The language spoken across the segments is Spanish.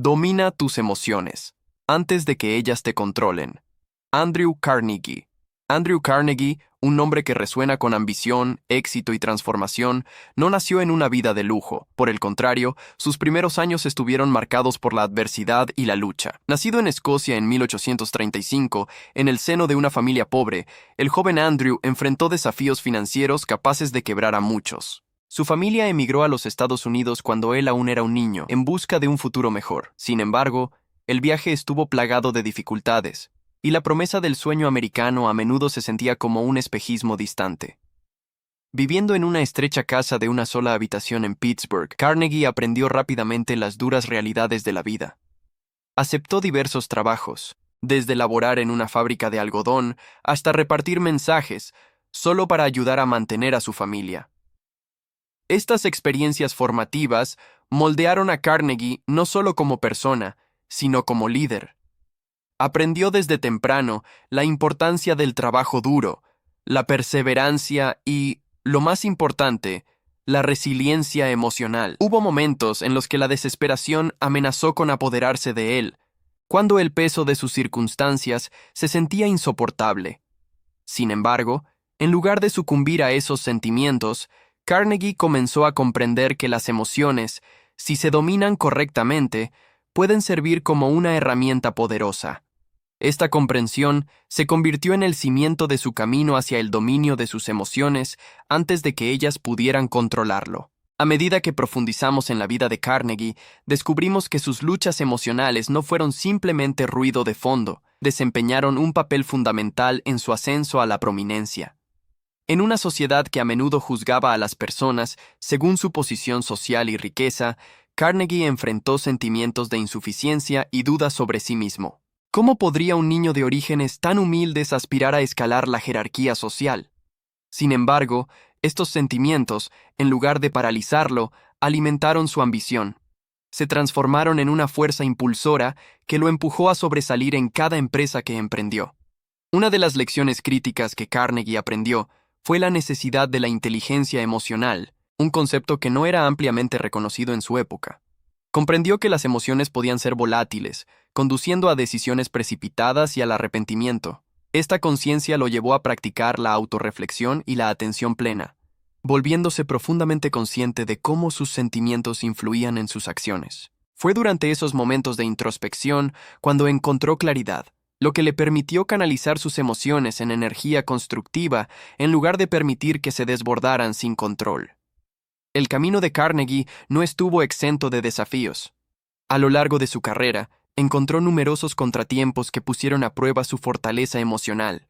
Domina tus emociones antes de que ellas te controlen. Andrew Carnegie. Andrew Carnegie, un nombre que resuena con ambición, éxito y transformación, no nació en una vida de lujo. Por el contrario, sus primeros años estuvieron marcados por la adversidad y la lucha. Nacido en Escocia en 1835, en el seno de una familia pobre, el joven Andrew enfrentó desafíos financieros capaces de quebrar a muchos. Su familia emigró a los Estados Unidos cuando él aún era un niño, en busca de un futuro mejor. Sin embargo, el viaje estuvo plagado de dificultades, y la promesa del sueño americano a menudo se sentía como un espejismo distante. Viviendo en una estrecha casa de una sola habitación en Pittsburgh, Carnegie aprendió rápidamente las duras realidades de la vida. Aceptó diversos trabajos, desde laborar en una fábrica de algodón hasta repartir mensajes, solo para ayudar a mantener a su familia. Estas experiencias formativas moldearon a Carnegie no solo como persona, sino como líder. Aprendió desde temprano la importancia del trabajo duro, la perseverancia y, lo más importante, la resiliencia emocional. Hubo momentos en los que la desesperación amenazó con apoderarse de él, cuando el peso de sus circunstancias se sentía insoportable. Sin embargo, en lugar de sucumbir a esos sentimientos, Carnegie comenzó a comprender que las emociones, si se dominan correctamente, pueden servir como una herramienta poderosa. Esta comprensión se convirtió en el cimiento de su camino hacia el dominio de sus emociones antes de que ellas pudieran controlarlo. A medida que profundizamos en la vida de Carnegie, descubrimos que sus luchas emocionales no fueron simplemente ruido de fondo, desempeñaron un papel fundamental en su ascenso a la prominencia. En una sociedad que a menudo juzgaba a las personas según su posición social y riqueza, Carnegie enfrentó sentimientos de insuficiencia y dudas sobre sí mismo. ¿Cómo podría un niño de orígenes tan humildes aspirar a escalar la jerarquía social? Sin embargo, estos sentimientos, en lugar de paralizarlo, alimentaron su ambición. Se transformaron en una fuerza impulsora que lo empujó a sobresalir en cada empresa que emprendió. Una de las lecciones críticas que Carnegie aprendió fue la necesidad de la inteligencia emocional, un concepto que no era ampliamente reconocido en su época. Comprendió que las emociones podían ser volátiles, conduciendo a decisiones precipitadas y al arrepentimiento. Esta conciencia lo llevó a practicar la autorreflexión y la atención plena, volviéndose profundamente consciente de cómo sus sentimientos influían en sus acciones. Fue durante esos momentos de introspección cuando encontró claridad, lo que le permitió canalizar sus emociones en energía constructiva en lugar de permitir que se desbordaran sin control. El camino de Carnegie no estuvo exento de desafíos. A lo largo de su carrera, encontró numerosos contratiempos que pusieron a prueba su fortaleza emocional.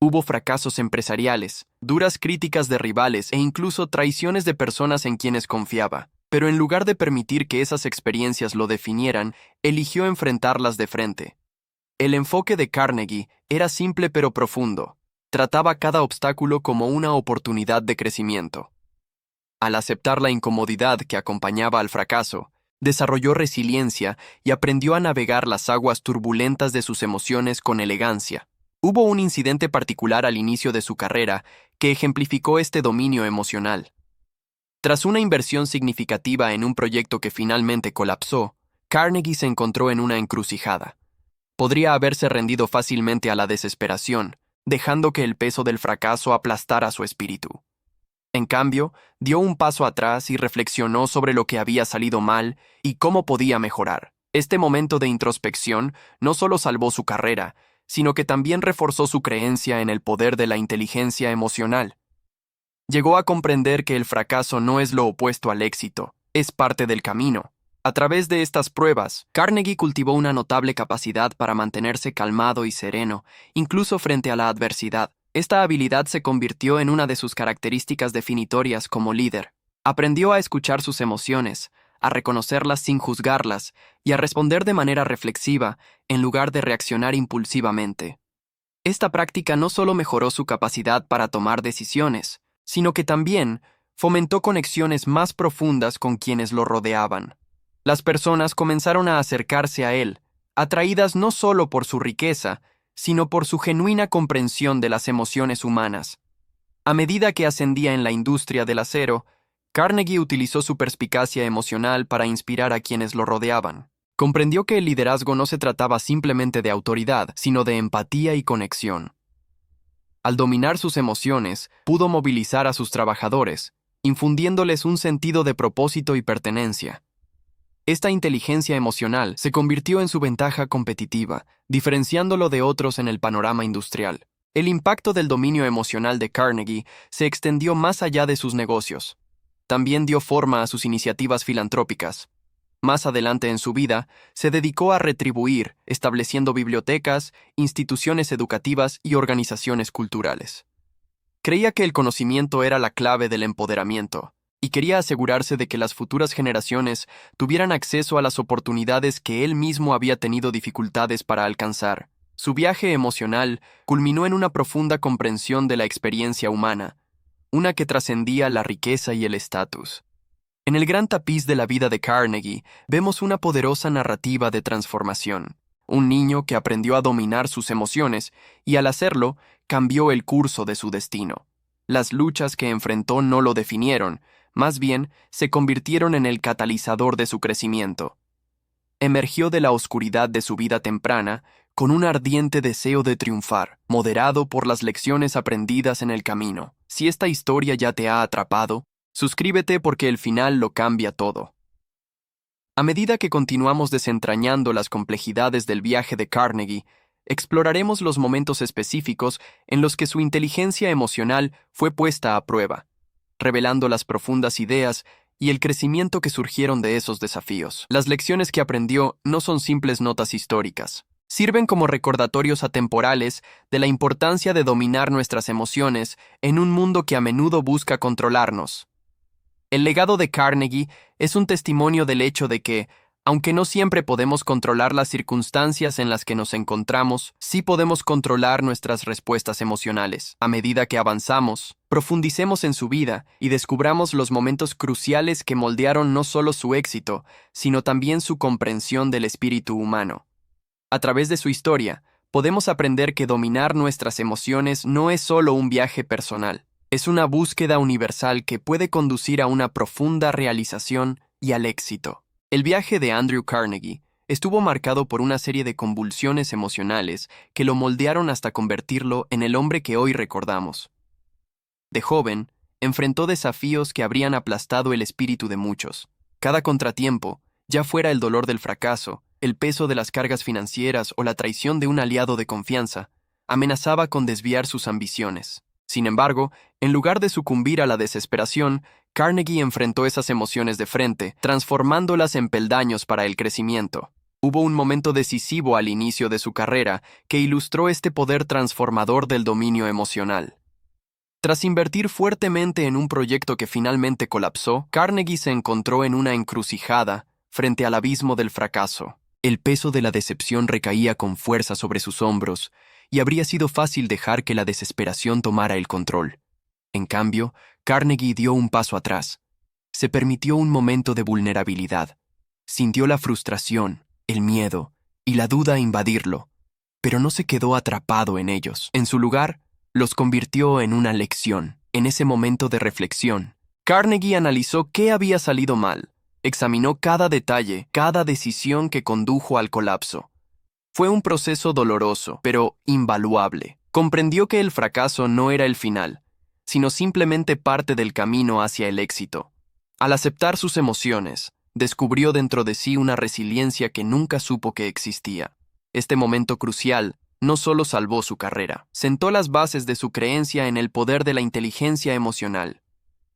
Hubo fracasos empresariales, duras críticas de rivales e incluso traiciones de personas en quienes confiaba, pero en lugar de permitir que esas experiencias lo definieran, eligió enfrentarlas de frente. El enfoque de Carnegie era simple pero profundo. Trataba cada obstáculo como una oportunidad de crecimiento. Al aceptar la incomodidad que acompañaba al fracaso, desarrolló resiliencia y aprendió a navegar las aguas turbulentas de sus emociones con elegancia. Hubo un incidente particular al inicio de su carrera que ejemplificó este dominio emocional. Tras una inversión significativa en un proyecto que finalmente colapsó, Carnegie se encontró en una encrucijada. Podría haberse rendido fácilmente a la desesperación, dejando que el peso del fracaso aplastara su espíritu. En cambio, dio un paso atrás y reflexionó sobre lo que había salido mal y cómo podía mejorar. Este momento de introspección no solo salvó su carrera, sino que también reforzó su creencia en el poder de la inteligencia emocional. Llegó a comprender que el fracaso no es lo opuesto al éxito, es parte del camino. A través de estas pruebas, Carnegie cultivó una notable capacidad para mantenerse calmado y sereno, incluso frente a la adversidad. Esta habilidad se convirtió en una de sus características definitorias como líder. Aprendió a escuchar sus emociones, a reconocerlas sin juzgarlas y a responder de manera reflexiva en lugar de reaccionar impulsivamente. Esta práctica no solo mejoró su capacidad para tomar decisiones, sino que también fomentó conexiones más profundas con quienes lo rodeaban. Las personas comenzaron a acercarse a él, atraídas no solo por su riqueza, sino por su genuina comprensión de las emociones humanas. A medida que ascendía en la industria del acero, Carnegie utilizó su perspicacia emocional para inspirar a quienes lo rodeaban. Comprendió que el liderazgo no se trataba simplemente de autoridad, sino de empatía y conexión. Al dominar sus emociones, pudo movilizar a sus trabajadores, infundiéndoles un sentido de propósito y pertenencia. Esta inteligencia emocional se convirtió en su ventaja competitiva, diferenciándolo de otros en el panorama industrial. El impacto del dominio emocional de Carnegie se extendió más allá de sus negocios. También dio forma a sus iniciativas filantrópicas. Más adelante en su vida, se dedicó a retribuir, estableciendo bibliotecas, instituciones educativas y organizaciones culturales. Creía que el conocimiento era la clave del empoderamiento, y quería asegurarse de que las futuras generaciones tuvieran acceso a las oportunidades que él mismo había tenido dificultades para alcanzar. Su viaje emocional culminó en una profunda comprensión de la experiencia humana, una que trascendía la riqueza y el estatus. En el gran tapiz de la vida de Carnegie, vemos una poderosa narrativa de transformación. Un niño que aprendió a dominar sus emociones y al hacerlo, cambió el curso de su destino. Las luchas que enfrentó no lo definieron, más bien se convirtieron en el catalizador de su crecimiento. Emergió de la oscuridad de su vida temprana con un ardiente deseo de triunfar, moderado por las lecciones aprendidas en el camino. Si esta historia ya te ha atrapado, suscríbete porque el final lo cambia todo. A medida que continuamos desentrañando las complejidades del viaje de Carnegie, exploraremos los momentos específicos en los que su inteligencia emocional fue puesta a prueba, revelando las profundas ideas y el crecimiento que surgieron de esos desafíos. Las lecciones que aprendió no son simples notas históricas. Sirven como recordatorios atemporales de la importancia de dominar nuestras emociones en un mundo que a menudo busca controlarnos. El legado de Carnegie es un testimonio del hecho de que, aunque no siempre podemos controlar las circunstancias en las que nos encontramos, sí podemos controlar nuestras respuestas emocionales. A medida que avanzamos, profundicemos en su vida y descubramos los momentos cruciales que moldearon no solo su éxito, sino también su comprensión del espíritu humano. A través de su historia, podemos aprender que dominar nuestras emociones no es solo un viaje personal. Es una búsqueda universal que puede conducir a una profunda realización y al éxito. El viaje de Andrew Carnegie estuvo marcado por una serie de convulsiones emocionales que lo moldearon hasta convertirlo en el hombre que hoy recordamos. De joven, enfrentó desafíos que habrían aplastado el espíritu de muchos. Cada contratiempo, ya fuera el dolor del fracaso, el peso de las cargas financieras o la traición de un aliado de confianza, amenazaba con desviar sus ambiciones. Sin embargo, en lugar de sucumbir a la desesperación, Carnegie enfrentó esas emociones de frente, transformándolas en peldaños para el crecimiento. Hubo un momento decisivo al inicio de su carrera que ilustró este poder transformador del dominio emocional. Tras invertir fuertemente en un proyecto que finalmente colapsó, Carnegie se encontró en una encrucijada frente al abismo del fracaso. El peso de la decepción recaía con fuerza sobre sus hombros, y habría sido fácil dejar que la desesperación tomara el control. En cambio, Carnegie dio un paso atrás. Se permitió un momento de vulnerabilidad. Sintió la frustración, el miedo y la duda invadirlo, pero no se quedó atrapado en ellos. En su lugar, los convirtió en una lección. En ese momento de reflexión, Carnegie analizó qué había salido mal, examinó cada detalle, cada decisión que condujo al colapso. Fue un proceso doloroso, pero invaluable. Comprendió que el fracaso no era el final, sino simplemente parte del camino hacia el éxito. Al aceptar sus emociones, descubrió dentro de sí una resiliencia que nunca supo que existía. Este momento crucial no solo salvó su carrera, sentó las bases de su creencia en el poder de la inteligencia emocional.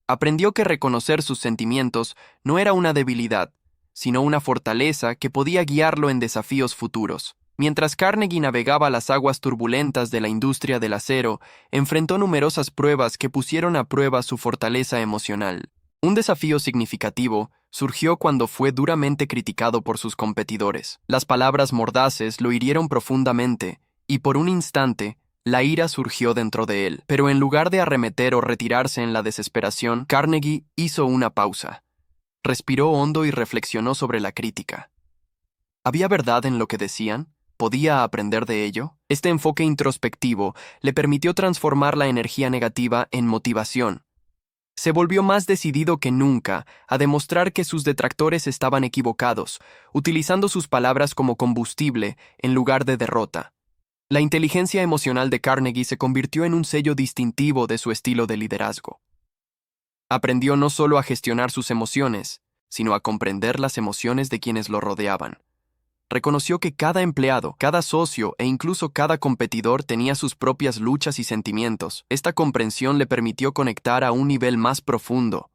Aprendió que reconocer sus sentimientos no era una debilidad, sino una fortaleza que podía guiarlo en desafíos futuros. Mientras Carnegie navegaba las aguas turbulentas de la industria del acero, enfrentó numerosas pruebas que pusieron a prueba su fortaleza emocional. Un desafío significativo surgió cuando fue duramente criticado por sus competidores. Las palabras mordaces lo hirieron profundamente, y por un instante, la ira surgió dentro de él. Pero en lugar de arremeter o retirarse en la desesperación, Carnegie hizo una pausa. Respiró hondo y reflexionó sobre la crítica. ¿Había verdad en lo que decían? ¿Podía aprender de ello? Este enfoque introspectivo le permitió transformar la energía negativa en motivación. Se volvió más decidido que nunca a demostrar que sus detractores estaban equivocados, utilizando sus palabras como combustible en lugar de derrota. La inteligencia emocional de Carnegie se convirtió en un sello distintivo de su estilo de liderazgo. Aprendió no solo a gestionar sus emociones, sino a comprender las emociones de quienes lo rodeaban. Reconoció que cada empleado, cada socio e incluso cada competidor tenía sus propias luchas y sentimientos. Esta comprensión le permitió conectar a un nivel más profundo.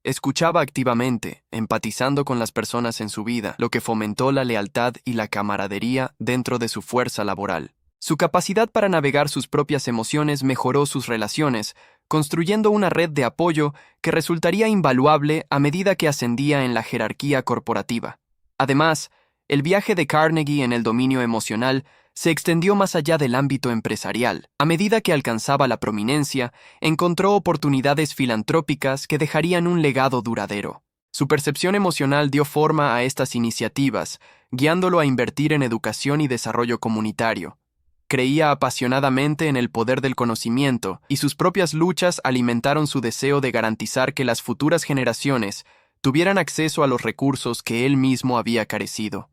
Escuchaba activamente, empatizando con las personas en su vida, lo que fomentó la lealtad y la camaradería dentro de su fuerza laboral. Su capacidad para navegar sus propias emociones mejoró sus relaciones, construyendo una red de apoyo que resultaría invaluable a medida que ascendía en la jerarquía corporativa. Además, el viaje de Carnegie en el dominio emocional se extendió más allá del ámbito empresarial. A medida que alcanzaba la prominencia, encontró oportunidades filantrópicas que dejarían un legado duradero. Su percepción emocional dio forma a estas iniciativas, guiándolo a invertir en educación y desarrollo comunitario. Creía apasionadamente en el poder del conocimiento, y sus propias luchas alimentaron su deseo de garantizar que las futuras generaciones tuvieran acceso a los recursos que él mismo había carecido.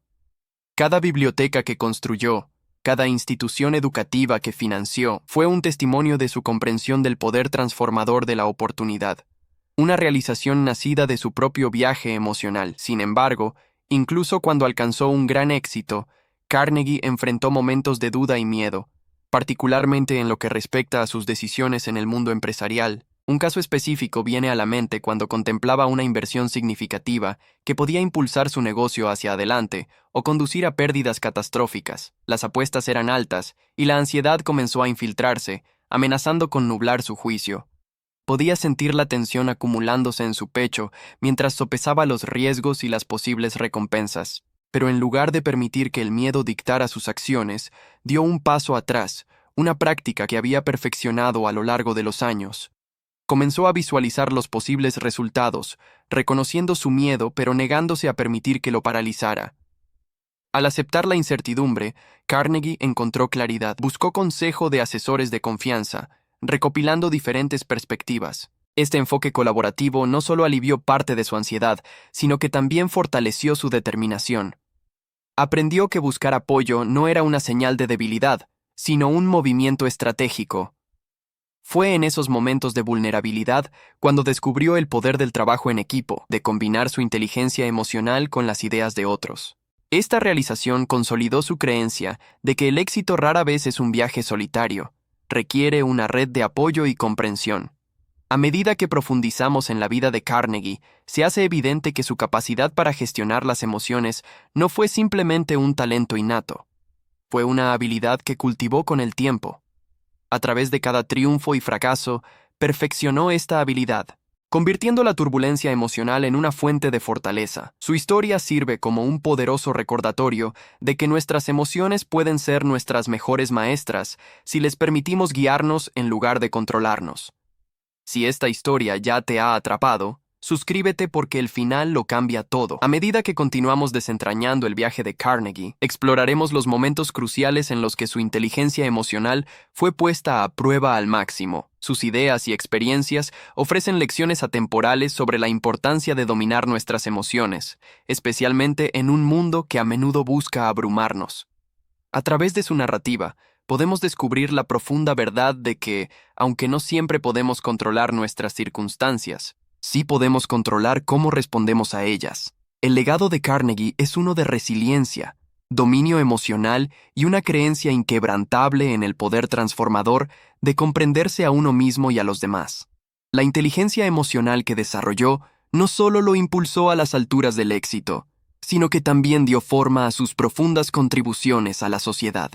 Cada biblioteca que construyó, cada institución educativa que financió, fue un testimonio de su comprensión del poder transformador de la oportunidad, una realización nacida de su propio viaje emocional. Sin embargo, incluso cuando alcanzó un gran éxito, Carnegie enfrentó momentos de duda y miedo, particularmente en lo que respecta a sus decisiones en el mundo empresarial. Un caso específico viene a la mente cuando contemplaba una inversión significativa que podía impulsar su negocio hacia adelante o conducir a pérdidas catastróficas. Las apuestas eran altas y la ansiedad comenzó a infiltrarse, amenazando con nublar su juicio. Podía sentir la tensión acumulándose en su pecho mientras sopesaba los riesgos y las posibles recompensas. Pero en lugar de permitir que el miedo dictara sus acciones, dio un paso atrás, una práctica que había perfeccionado a lo largo de los años. Comenzó a visualizar los posibles resultados, reconociendo su miedo pero negándose a permitir que lo paralizara. Al aceptar la incertidumbre, Carnegie encontró claridad. Buscó consejo de asesores de confianza, recopilando diferentes perspectivas. Este enfoque colaborativo no solo alivió parte de su ansiedad, sino que también fortaleció su determinación. Aprendió que buscar apoyo no era una señal de debilidad, sino un movimiento estratégico. Fue en esos momentos de vulnerabilidad cuando descubrió el poder del trabajo en equipo, de combinar su inteligencia emocional con las ideas de otros. Esta realización consolidó su creencia de que el éxito rara vez es un viaje solitario, requiere una red de apoyo y comprensión. A medida que profundizamos en la vida de Carnegie, se hace evidente que su capacidad para gestionar las emociones no fue simplemente un talento innato, fue una habilidad que cultivó con el tiempo. A través de cada triunfo y fracaso, perfeccionó esta habilidad, convirtiendo la turbulencia emocional en una fuente de fortaleza. Su historia sirve como un poderoso recordatorio de que nuestras emociones pueden ser nuestras mejores maestras si les permitimos guiarnos en lugar de controlarnos. Si esta historia ya te ha atrapado, suscríbete porque el final lo cambia todo. A medida que continuamos desentrañando el viaje de Carnegie, exploraremos los momentos cruciales en los que su inteligencia emocional fue puesta a prueba al máximo. Sus ideas y experiencias ofrecen lecciones atemporales sobre la importancia de dominar nuestras emociones, especialmente en un mundo que a menudo busca abrumarnos. A través de su narrativa, podemos descubrir la profunda verdad de que, aunque no siempre podemos controlar nuestras circunstancias, sí podemos controlar cómo respondemos a ellas. El legado de Carnegie es uno de resiliencia, dominio emocional y una creencia inquebrantable en el poder transformador de comprenderse a uno mismo y a los demás. La inteligencia emocional que desarrolló no solo lo impulsó a las alturas del éxito, sino que también dio forma a sus profundas contribuciones a la sociedad.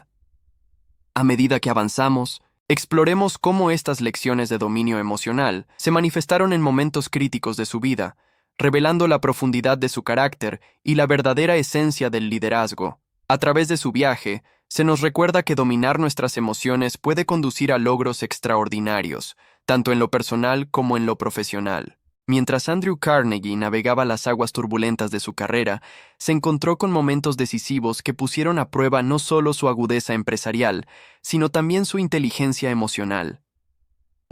A medida que avanzamos, exploremos cómo estas lecciones de dominio emocional se manifestaron en momentos críticos de su vida, revelando la profundidad de su carácter y la verdadera esencia del liderazgo. A través de su viaje, se nos recuerda que dominar nuestras emociones puede conducir a logros extraordinarios, tanto en lo personal como en lo profesional. Mientras Andrew Carnegie navegaba las aguas turbulentas de su carrera, se encontró con momentos decisivos que pusieron a prueba no solo su agudeza empresarial, sino también su inteligencia emocional.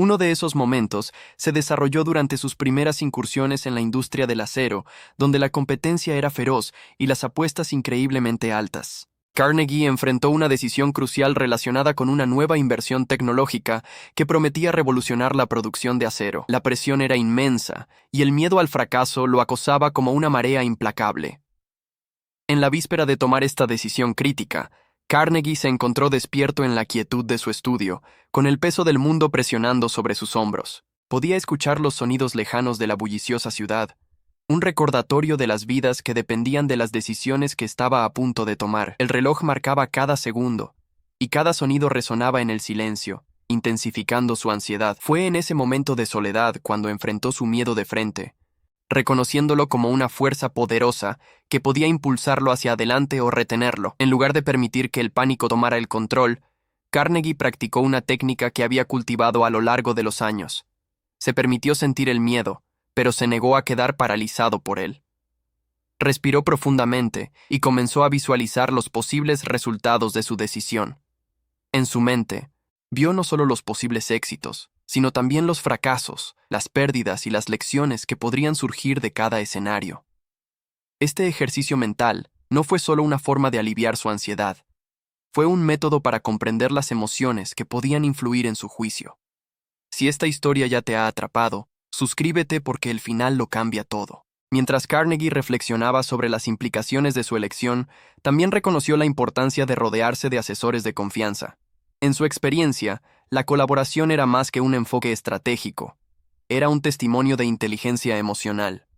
Uno de esos momentos se desarrolló durante sus primeras incursiones en la industria del acero, donde la competencia era feroz y las apuestas increíblemente altas. Carnegie enfrentó una decisión crucial relacionada con una nueva inversión tecnológica que prometía revolucionar la producción de acero. La presión era inmensa, y el miedo al fracaso lo acosaba como una marea implacable. En la víspera de tomar esta decisión crítica, Carnegie se encontró despierto en la quietud de su estudio, con el peso del mundo presionando sobre sus hombros. Podía escuchar los sonidos lejanos de la bulliciosa ciudad, un recordatorio de las vidas que dependían de las decisiones que estaba a punto de tomar. El reloj marcaba cada segundo, y cada sonido resonaba en el silencio, intensificando su ansiedad. Fue en ese momento de soledad cuando enfrentó su miedo de frente, reconociéndolo como una fuerza poderosa que podía impulsarlo hacia adelante o retenerlo. En lugar de permitir que el pánico tomara el control, Carnegie practicó una técnica que había cultivado a lo largo de los años. Se permitió sentir el miedo, pero se negó a quedar paralizado por él. Respiró profundamente y comenzó a visualizar los posibles resultados de su decisión. En su mente, vio no solo los posibles éxitos, sino también los fracasos, las pérdidas y las lecciones que podrían surgir de cada escenario. Este ejercicio mental no fue solo una forma de aliviar su ansiedad, fue un método para comprender las emociones que podían influir en su juicio. Si esta historia ya te ha atrapado, suscríbete porque el final lo cambia todo. Mientras Carnegie reflexionaba sobre las implicaciones de su elección, también reconoció la importancia de rodearse de asesores de confianza. En su experiencia, la colaboración era más que un enfoque estratégico, era un testimonio de inteligencia emocional.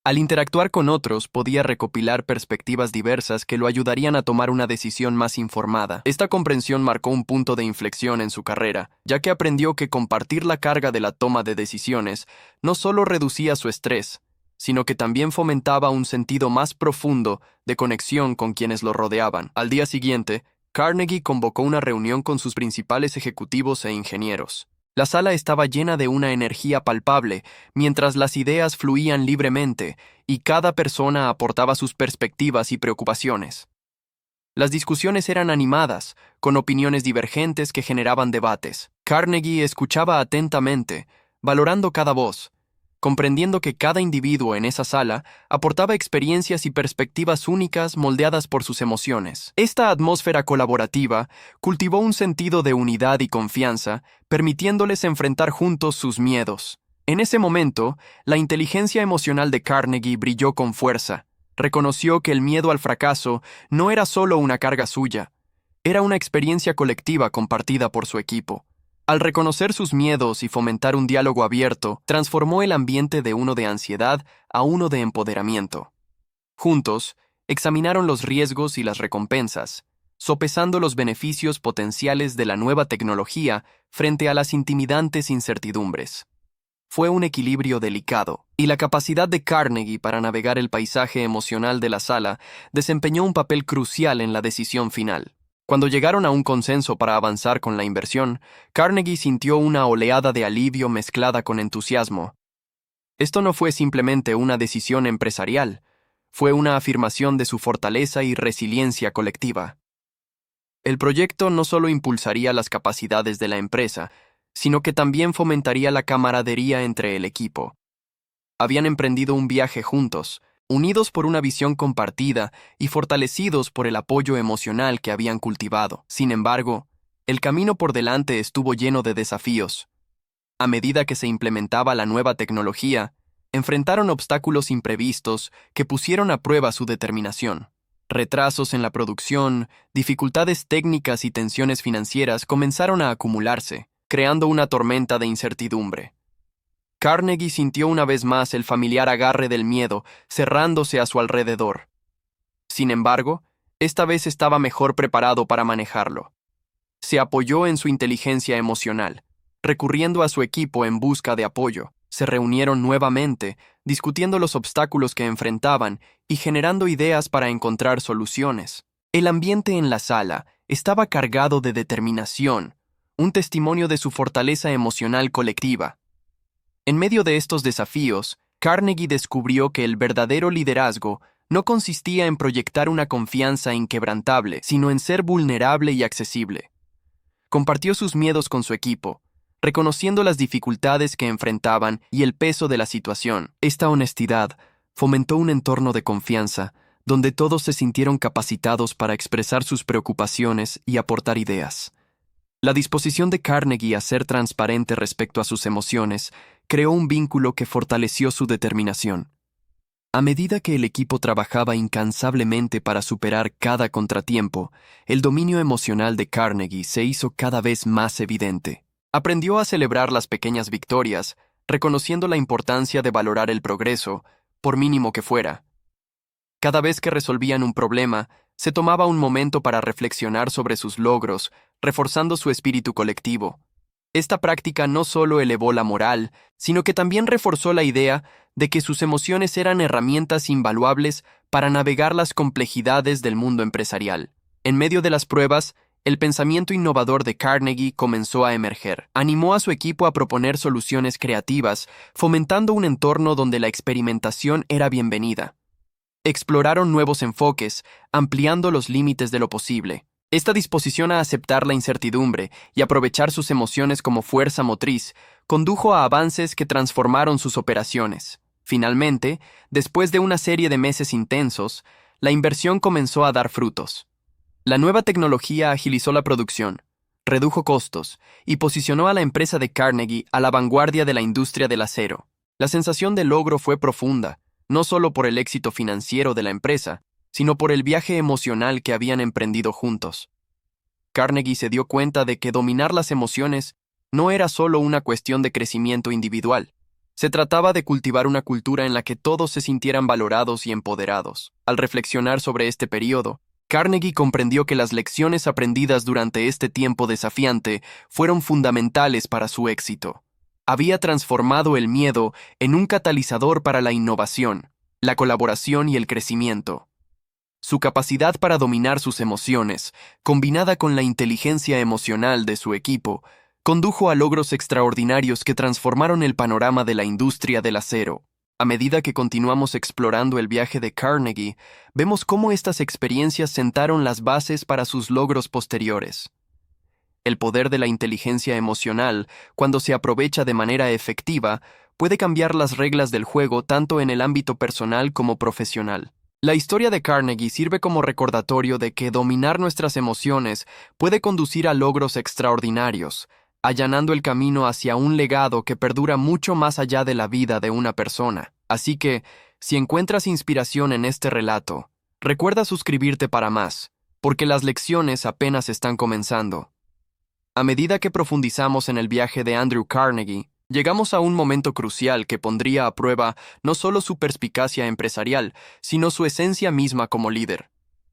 Al interactuar con otros, podía recopilar perspectivas diversas que lo ayudarían a tomar una decisión más informada. Esta comprensión marcó un punto de inflexión en su carrera, ya que aprendió que compartir la carga de la toma de decisiones no solo reducía su estrés, sino que también fomentaba un sentido más profundo de conexión con quienes lo rodeaban. Al día siguiente, Carnegie convocó una reunión con sus principales ejecutivos e ingenieros. La sala estaba llena de una energía palpable, mientras las ideas fluían libremente y cada persona aportaba sus perspectivas y preocupaciones. Las discusiones eran animadas, con opiniones divergentes que generaban debates. Carnegie escuchaba atentamente, valorando cada voz, comprendiendo que cada individuo en esa sala aportaba experiencias y perspectivas únicas moldeadas por sus emociones. Esta atmósfera colaborativa cultivó un sentido de unidad y confianza, permitiéndoles enfrentar juntos sus miedos. En ese momento, la inteligencia emocional de Carnegie brilló con fuerza. Reconoció que el miedo al fracaso no era solo una carga suya, era una experiencia colectiva compartida por su equipo. Al reconocer sus miedos y fomentar un diálogo abierto, transformó el ambiente de uno de ansiedad a uno de empoderamiento. Juntos, examinaron los riesgos y las recompensas, sopesando los beneficios potenciales de la nueva tecnología frente a las intimidantes incertidumbres. Fue un equilibrio delicado, y la capacidad de Carnegie para navegar el paisaje emocional de la sala desempeñó un papel crucial en la decisión final. Cuando llegaron a un consenso para avanzar con la inversión, Carnegie sintió una oleada de alivio mezclada con entusiasmo. Esto no fue simplemente una decisión empresarial, fue una afirmación de su fortaleza y resiliencia colectiva. El proyecto no solo impulsaría las capacidades de la empresa, sino que también fomentaría la camaradería entre el equipo. Habían emprendido un viaje juntos, unidos por una visión compartida y fortalecidos por el apoyo emocional que habían cultivado. Sin embargo, el camino por delante estuvo lleno de desafíos. A medida que se implementaba la nueva tecnología, enfrentaron obstáculos imprevistos que pusieron a prueba su determinación. Retrasos en la producción, dificultades técnicas y tensiones financieras comenzaron a acumularse, creando una tormenta de incertidumbre. Carnegie sintió una vez más el familiar agarre del miedo cerrándose a su alrededor. Sin embargo, esta vez estaba mejor preparado para manejarlo. Se apoyó en su inteligencia emocional, recurriendo a su equipo en busca de apoyo. Se reunieron nuevamente, discutiendo los obstáculos que enfrentaban y generando ideas para encontrar soluciones. El ambiente en la sala estaba cargado de determinación, un testimonio de su fortaleza emocional colectiva. En medio de estos desafíos, Carnegie descubrió que el verdadero liderazgo no consistía en proyectar una confianza inquebrantable, sino en ser vulnerable y accesible. Compartió sus miedos con su equipo, reconociendo las dificultades que enfrentaban y el peso de la situación. Esta honestidad fomentó un entorno de confianza, donde todos se sintieron capacitados para expresar sus preocupaciones y aportar ideas. La disposición de Carnegie a ser transparente respecto a sus emociones creó un vínculo que fortaleció su determinación. A medida que el equipo trabajaba incansablemente para superar cada contratiempo, el dominio emocional de Carnegie se hizo cada vez más evidente. Aprendió a celebrar las pequeñas victorias, reconociendo la importancia de valorar el progreso, por mínimo que fuera. Cada vez que resolvían un problema, se tomaba un momento para reflexionar sobre sus logros, reforzando su espíritu colectivo. Esta práctica no solo elevó la moral, sino que también reforzó la idea de que sus emociones eran herramientas invaluables para navegar las complejidades del mundo empresarial. En medio de las pruebas, el pensamiento innovador de Carnegie comenzó a emerger. Animó a su equipo a proponer soluciones creativas, fomentando un entorno donde la experimentación era bienvenida. Exploraron nuevos enfoques, ampliando los límites de lo posible. Esta disposición a aceptar la incertidumbre y aprovechar sus emociones como fuerza motriz condujo a avances que transformaron sus operaciones. Finalmente, después de una serie de meses intensos, la inversión comenzó a dar frutos. La nueva tecnología agilizó la producción, redujo costos y posicionó a la empresa de Carnegie a la vanguardia de la industria del acero. La sensación de logro fue profunda, no solo por el éxito financiero de la empresa, sino por el viaje emocional que habían emprendido juntos. Carnegie se dio cuenta de que dominar las emociones no era solo una cuestión de crecimiento individual. Se trataba de cultivar una cultura en la que todos se sintieran valorados y empoderados. Al reflexionar sobre este periodo, Carnegie comprendió que las lecciones aprendidas durante este tiempo desafiante fueron fundamentales para su éxito. Había transformado el miedo en un catalizador para la innovación, la colaboración y el crecimiento. Su capacidad para dominar sus emociones, combinada con la inteligencia emocional de su equipo, condujo a logros extraordinarios que transformaron el panorama de la industria del acero. A medida que continuamos explorando el viaje de Carnegie, vemos cómo estas experiencias sentaron las bases para sus logros posteriores. El poder de la inteligencia emocional, cuando se aprovecha de manera efectiva, puede cambiar las reglas del juego tanto en el ámbito personal como profesional. La historia de Carnegie sirve como recordatorio de que dominar nuestras emociones puede conducir a logros extraordinarios, allanando el camino hacia un legado que perdura mucho más allá de la vida de una persona. Así que, si encuentras inspiración en este relato, recuerda suscribirte para más, porque las lecciones apenas están comenzando. A medida que profundizamos en el viaje de Andrew Carnegie, llegamos a un momento crucial que pondría a prueba no solo su perspicacia empresarial, sino su esencia misma como líder.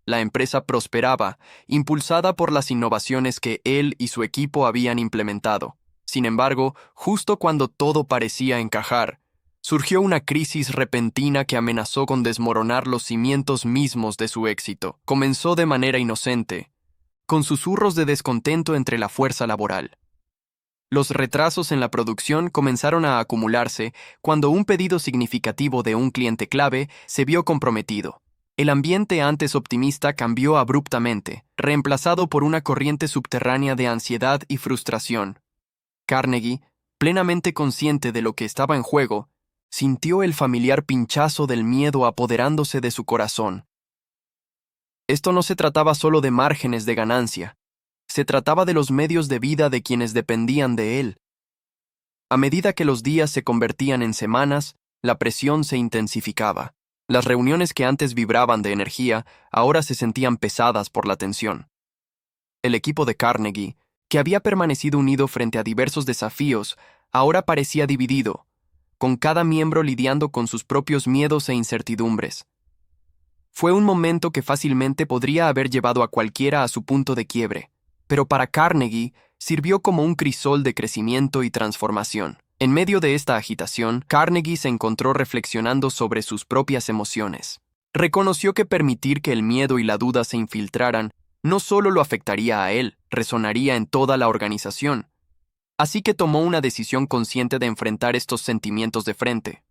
La empresa prosperaba, impulsada por las innovaciones que él y su equipo habían implementado. Sin embargo, justo cuando todo parecía encajar, surgió una crisis repentina que amenazó con desmoronar los cimientos mismos de su éxito. Comenzó de manera inocente, con susurros de descontento entre la fuerza laboral. Los retrasos en la producción comenzaron a acumularse cuando un pedido significativo de un cliente clave se vio comprometido. El ambiente antes optimista cambió abruptamente, reemplazado por una corriente subterránea de ansiedad y frustración. Carnegie, plenamente consciente de lo que estaba en juego, sintió el familiar pinchazo del miedo apoderándose de su corazón. Esto no se trataba solo de márgenes de ganancia. Se trataba de los medios de vida de quienes dependían de él. A medida que los días se convertían en semanas, la presión se intensificaba. Las reuniones que antes vibraban de energía, ahora se sentían pesadas por la tensión. El equipo de Carnegie, que había permanecido unido frente a diversos desafíos, ahora parecía dividido, con cada miembro lidiando con sus propios miedos e incertidumbres. Fue un momento que fácilmente podría haber llevado a cualquiera a su punto de quiebre, pero para Carnegie sirvió como un crisol de crecimiento y transformación. En medio de esta agitación, Carnegie se encontró reflexionando sobre sus propias emociones. Reconoció que permitir que el miedo y la duda se infiltraran no solo lo afectaría a él, resonaría en toda la organización. Así que tomó una decisión consciente de enfrentar estos sentimientos de frente.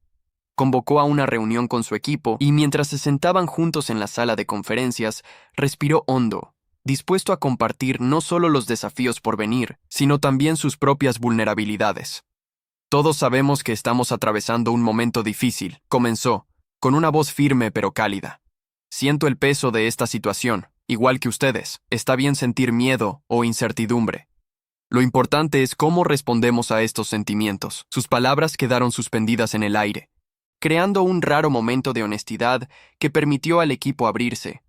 Convocó a una reunión con su equipo y mientras se sentaban juntos en la sala de conferencias, respiró hondo, dispuesto a compartir no solo los desafíos por venir, sino también sus propias vulnerabilidades. Todos sabemos que estamos atravesando un momento difícil, comenzó, con una voz firme pero cálida. Siento el peso de esta situación, igual que ustedes. Está bien sentir miedo o incertidumbre. Lo importante es cómo respondemos a estos sentimientos. Sus palabras quedaron suspendidas en el aire, creando un raro momento de honestidad que permitió al equipo abrirse.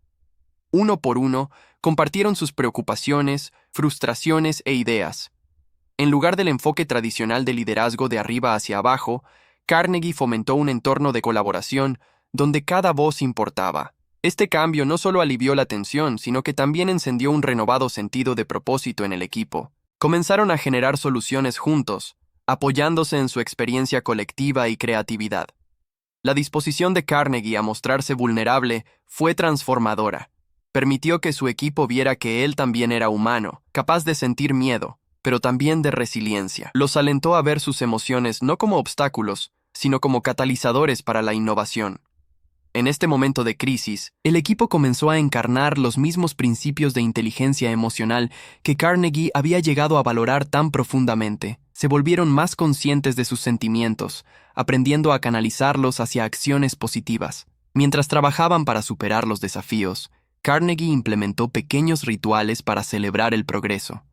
Uno por uno, compartieron sus preocupaciones, frustraciones e ideas. En lugar del enfoque tradicional de liderazgo de arriba hacia abajo, Carnegie fomentó un entorno de colaboración donde cada voz importaba. Este cambio no solo alivió la tensión, sino que también encendió un renovado sentido de propósito en el equipo. Comenzaron a generar soluciones juntos, apoyándose en su experiencia colectiva y creatividad. La disposición de Carnegie a mostrarse vulnerable fue transformadora. Permitió que su equipo viera que él también era humano, capaz de sentir miedo, pero también de resiliencia. Los alentó a ver sus emociones no como obstáculos, sino como catalizadores para la innovación. En este momento de crisis, el equipo comenzó a encarnar los mismos principios de inteligencia emocional que Carnegie había llegado a valorar tan profundamente. Se volvieron más conscientes de sus sentimientos, aprendiendo a canalizarlos hacia acciones positivas. Mientras trabajaban para superar los desafíos, Carnegie implementó pequeños rituales para celebrar el progreso.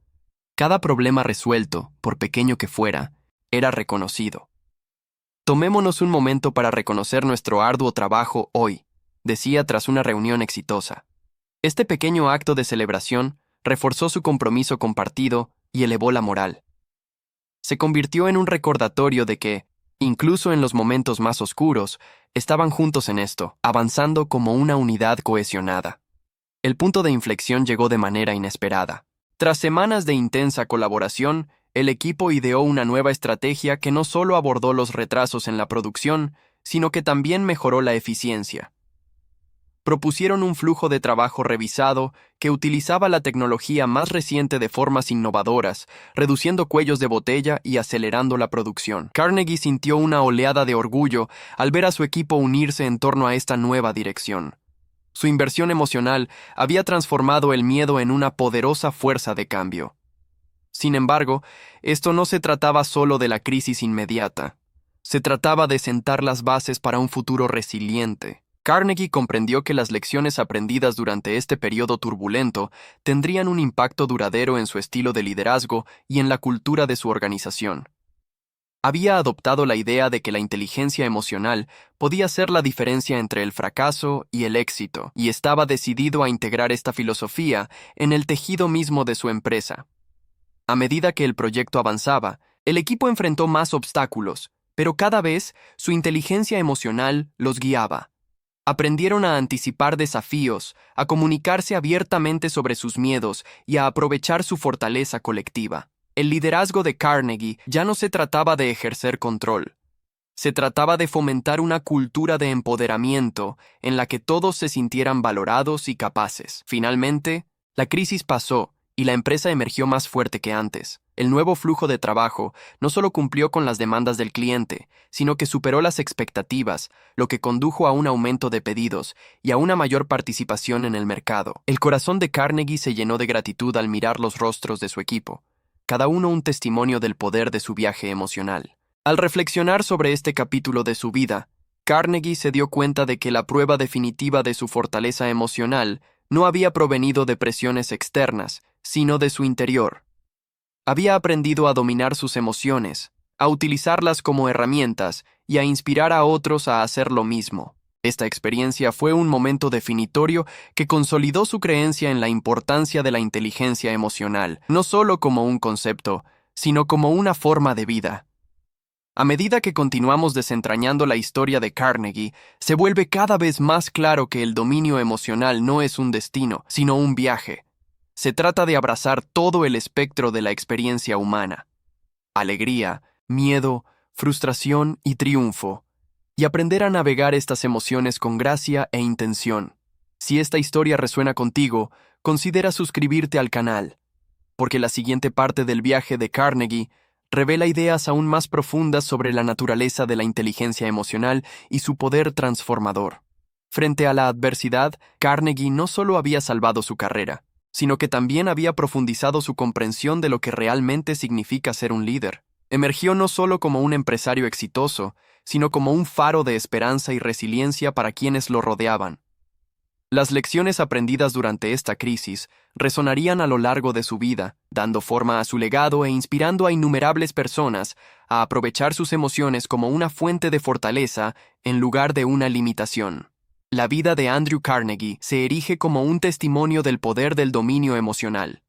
Cada problema resuelto, por pequeño que fuera, era reconocido. Tomémonos un momento para reconocer nuestro arduo trabajo hoy, decía tras una reunión exitosa. Este pequeño acto de celebración reforzó su compromiso compartido y elevó la moral. Se convirtió en un recordatorio de que, incluso en los momentos más oscuros, estaban juntos en esto, avanzando como una unidad cohesionada. El punto de inflexión llegó de manera inesperada. Tras semanas de intensa colaboración, el equipo ideó una nueva estrategia que no solo abordó los retrasos en la producción, sino que también mejoró la eficiencia. Propusieron un flujo de trabajo revisado que utilizaba la tecnología más reciente de formas innovadoras, reduciendo cuellos de botella y acelerando la producción. Carnegie sintió una oleada de orgullo al ver a su equipo unirse en torno a esta nueva dirección. Su inversión emocional había transformado el miedo en una poderosa fuerza de cambio. Sin embargo, esto no se trataba solo de la crisis inmediata. Se trataba de sentar las bases para un futuro resiliente. Carnegie comprendió que las lecciones aprendidas durante este periodo turbulento tendrían un impacto duradero en su estilo de liderazgo y en la cultura de su organización. Había adoptado la idea de que la inteligencia emocional podía ser la diferencia entre el fracaso y el éxito, y estaba decidido a integrar esta filosofía en el tejido mismo de su empresa. A medida que el proyecto avanzaba, el equipo enfrentó más obstáculos, pero cada vez su inteligencia emocional los guiaba. Aprendieron a anticipar desafíos, a comunicarse abiertamente sobre sus miedos y a aprovechar su fortaleza colectiva. El liderazgo de Carnegie ya no se trataba de ejercer control. Se trataba de fomentar una cultura de empoderamiento en la que todos se sintieran valorados y capaces. Finalmente, la crisis pasó y la empresa emergió más fuerte que antes. El nuevo flujo de trabajo no solo cumplió con las demandas del cliente, sino que superó las expectativas, lo que condujo a un aumento de pedidos y a una mayor participación en el mercado. El corazón de Carnegie se llenó de gratitud al mirar los rostros de su equipo, cada uno un testimonio del poder de su viaje emocional. Al reflexionar sobre este capítulo de su vida, Carnegie se dio cuenta de que la prueba definitiva de su fortaleza emocional no había provenido de presiones externas, sino de su interior. Había aprendido a dominar sus emociones, a utilizarlas como herramientas y a inspirar a otros a hacer lo mismo. Esta experiencia fue un momento definitorio que consolidó su creencia en la importancia de la inteligencia emocional, no solo como un concepto, sino como una forma de vida. A medida que continuamos desentrañando la historia de Carnegie, se vuelve cada vez más claro que el dominio emocional no es un destino, sino un viaje. Se trata de abrazar todo el espectro de la experiencia humana: alegría, miedo, frustración y triunfo, y aprender a navegar estas emociones con gracia e intención. Si esta historia resuena contigo, considera suscribirte al canal, porque la siguiente parte del viaje de Carnegie revela ideas aún más profundas sobre la naturaleza de la inteligencia emocional y su poder transformador. Frente a la adversidad, Carnegie no solo había salvado su carrera, sino que también había profundizado su comprensión de lo que realmente significa ser un líder. Emergió no solo como un empresario exitoso, sino como un faro de esperanza y resiliencia para quienes lo rodeaban. Las lecciones aprendidas durante esta crisis resonarían a lo largo de su vida, dando forma a su legado e inspirando a innumerables personas a aprovechar sus emociones como una fuente de fortaleza en lugar de una limitación. La vida de Andrew Carnegie se erige como un testimonio del poder del dominio emocional.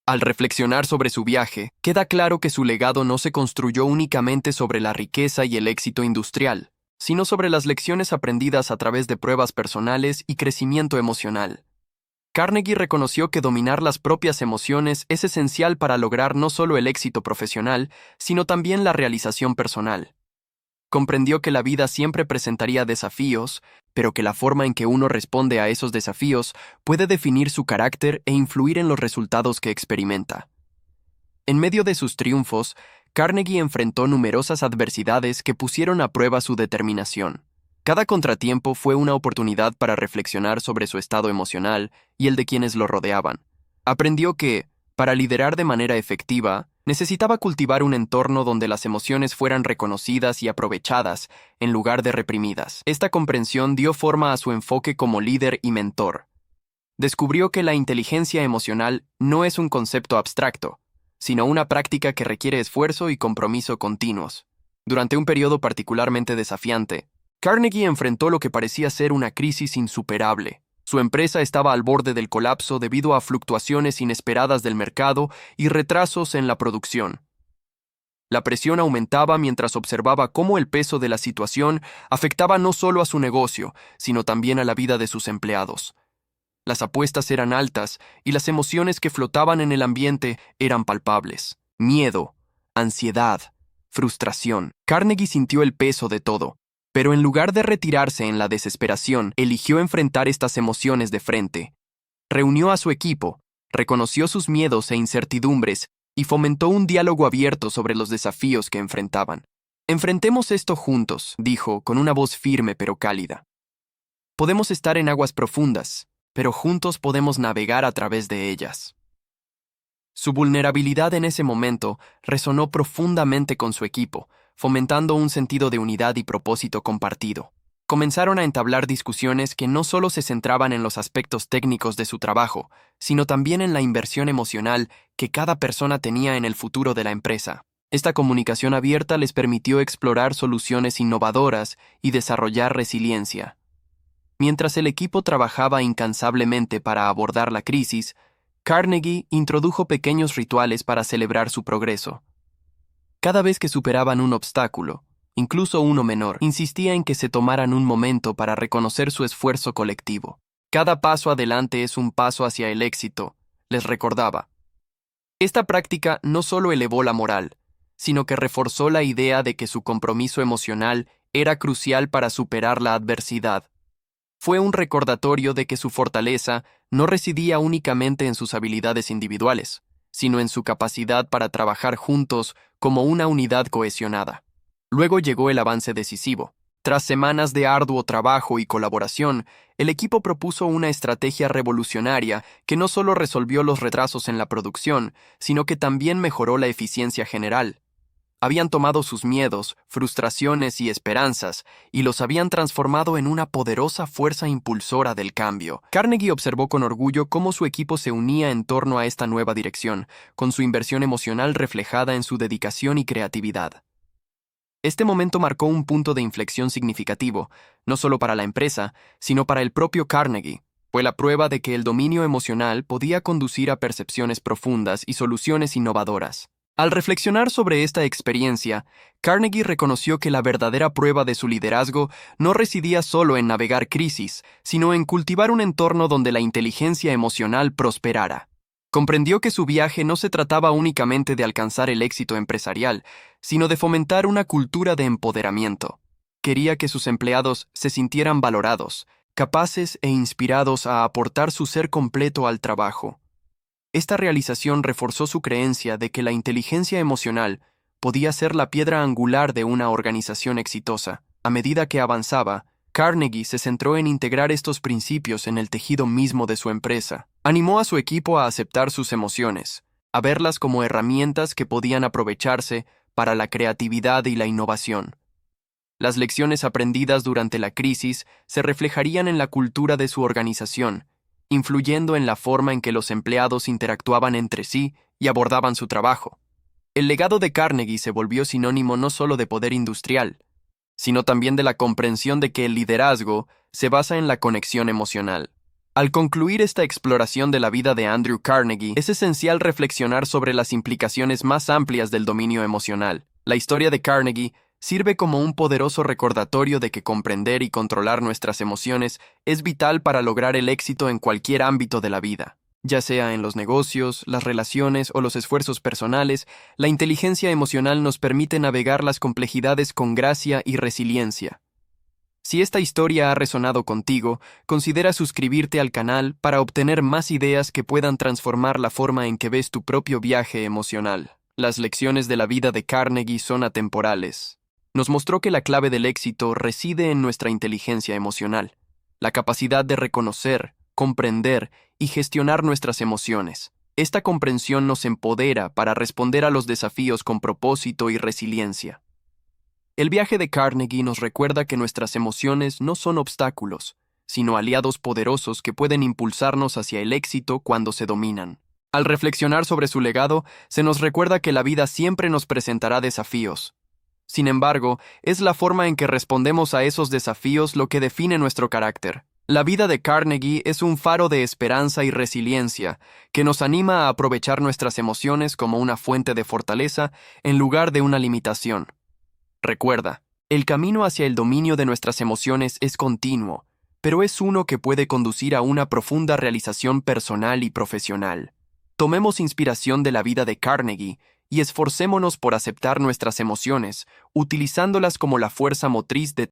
Al reflexionar sobre su viaje, queda claro que su legado no se construyó únicamente sobre la riqueza y el éxito industrial, sino sobre las lecciones aprendidas a través de pruebas personales y crecimiento emocional. Carnegie reconoció que dominar las propias emociones es esencial para lograr no solo el éxito profesional, sino también la realización personal. Comprendió que la vida siempre presentaría desafíos, pero que la forma en que uno responde a esos desafíos puede definir su carácter e influir en los resultados que experimenta. En medio de sus triunfos, Carnegie enfrentó numerosas adversidades que pusieron a prueba su determinación. Cada contratiempo fue una oportunidad para reflexionar sobre su estado emocional y el de quienes lo rodeaban. Aprendió que, para liderar de manera efectiva, necesitaba cultivar un entorno donde las emociones fueran reconocidas y aprovechadas, en lugar de reprimidas. Esta comprensión dio forma a su enfoque como líder y mentor. Descubrió que la inteligencia emocional no es un concepto abstracto, sino una práctica que requiere esfuerzo y compromiso continuos. Durante un periodo particularmente desafiante, Carnegie enfrentó lo que parecía ser una crisis insuperable. Su empresa estaba al borde del colapso debido a fluctuaciones inesperadas del mercado y retrasos en la producción. La presión aumentaba mientras observaba cómo el peso de la situación afectaba no solo a su negocio, sino también a la vida de sus empleados. Las apuestas eran altas y las emociones que flotaban en el ambiente eran palpables. Miedo, ansiedad, frustración. Carnegie sintió el peso de todo, pero en lugar de retirarse en la desesperación, eligió enfrentar estas emociones de frente. Reunió a su equipo, reconoció sus miedos e incertidumbres y fomentó un diálogo abierto sobre los desafíos que enfrentaban. Enfrentemos esto juntos, dijo con una voz firme pero cálida. Podemos estar en aguas profundas, pero juntos podemos navegar a través de ellas. Su vulnerabilidad en ese momento resonó profundamente con su equipo, fomentando un sentido de unidad y propósito compartido. Comenzaron a entablar discusiones que no solo se centraban en los aspectos técnicos de su trabajo, sino también en la inversión emocional que cada persona tenía en el futuro de la empresa. Esta comunicación abierta les permitió explorar soluciones innovadoras y desarrollar resiliencia. Mientras el equipo trabajaba incansablemente para abordar la crisis, Carnegie introdujo pequeños rituales para celebrar su progreso. Cada vez que superaban un obstáculo, incluso uno menor, insistía en que se tomaran un momento para reconocer su esfuerzo colectivo. Cada paso adelante es un paso hacia el éxito, les recordaba. Esta práctica no solo elevó la moral, sino que reforzó la idea de que su compromiso emocional era crucial para superar la adversidad. Fue un recordatorio de que su fortaleza no residía únicamente en sus habilidades individuales, sino en su capacidad para trabajar juntos como una unidad cohesionada. Luego llegó el avance decisivo. Tras semanas de arduo trabajo y colaboración, el equipo propuso una estrategia revolucionaria que no solo resolvió los retrasos en la producción, sino que también mejoró la eficiencia general. Habían tomado sus miedos, frustraciones y esperanzas y los habían transformado en una poderosa fuerza impulsora del cambio. Carnegie observó con orgullo cómo su equipo se unía en torno a esta nueva dirección, con su inversión emocional reflejada en su dedicación y creatividad. Este momento marcó un punto de inflexión significativo, no solo para la empresa, sino para el propio Carnegie. Fue la prueba de que el dominio emocional podía conducir a percepciones profundas y soluciones innovadoras. Al reflexionar sobre esta experiencia, Carnegie reconoció que la verdadera prueba de su liderazgo no residía solo en navegar crisis, sino en cultivar un entorno donde la inteligencia emocional prosperara. Comprendió que su viaje no se trataba únicamente de alcanzar el éxito empresarial, sino de fomentar una cultura de empoderamiento. Quería que sus empleados se sintieran valorados, capaces e inspirados a aportar su ser completo al trabajo. Esta realización reforzó su creencia de que la inteligencia emocional podía ser la piedra angular de una organización exitosa. A medida que avanzaba, Carnegie se centró en integrar estos principios en el tejido mismo de su empresa. Animó a su equipo a aceptar sus emociones, a verlas como herramientas que podían aprovecharse para la creatividad y la innovación. Las lecciones aprendidas durante la crisis se reflejarían en la cultura de su organización, influyendo en la forma en que los empleados interactuaban entre sí y abordaban su trabajo. El legado de Carnegie se volvió sinónimo no solo de poder industrial, sino también de la comprensión de que el liderazgo se basa en la conexión emocional. Al concluir esta exploración de la vida de Andrew Carnegie, es esencial reflexionar sobre las implicaciones más amplias del dominio emocional. La historia de Carnegie sirve como un poderoso recordatorio de que comprender y controlar nuestras emociones es vital para lograr el éxito en cualquier ámbito de la vida. Ya sea en los negocios, las relaciones o los esfuerzos personales, la inteligencia emocional nos permite navegar las complejidades con gracia y resiliencia. Si esta historia ha resonado contigo, considera suscribirte al canal para obtener más ideas que puedan transformar la forma en que ves tu propio viaje emocional. Las lecciones de la vida de Carnegie son atemporales. Nos mostró que la clave del éxito reside en nuestra inteligencia emocional, la capacidad de reconocer, comprender y gestionar nuestras emociones. Esta comprensión nos empodera para responder a los desafíos con propósito y resiliencia. El viaje de Carnegie nos recuerda que nuestras emociones no son obstáculos, sino aliados poderosos que pueden impulsarnos hacia el éxito cuando se dominan. Al reflexionar sobre su legado, se nos recuerda que la vida siempre nos presentará desafíos. Sin embargo, es la forma en que respondemos a esos desafíos lo que define nuestro carácter. La vida de Carnegie es un faro de esperanza y resiliencia que nos anima a aprovechar nuestras emociones como una fuente de fortaleza en lugar de una limitación. Recuerda, el camino hacia el dominio de nuestras emociones es continuo, pero es uno que puede conducir a una profunda realización personal y profesional. Tomemos inspiración de la vida de Carnegie y esforcémonos por aceptar nuestras emociones, utilizándolas como la fuerza motriz de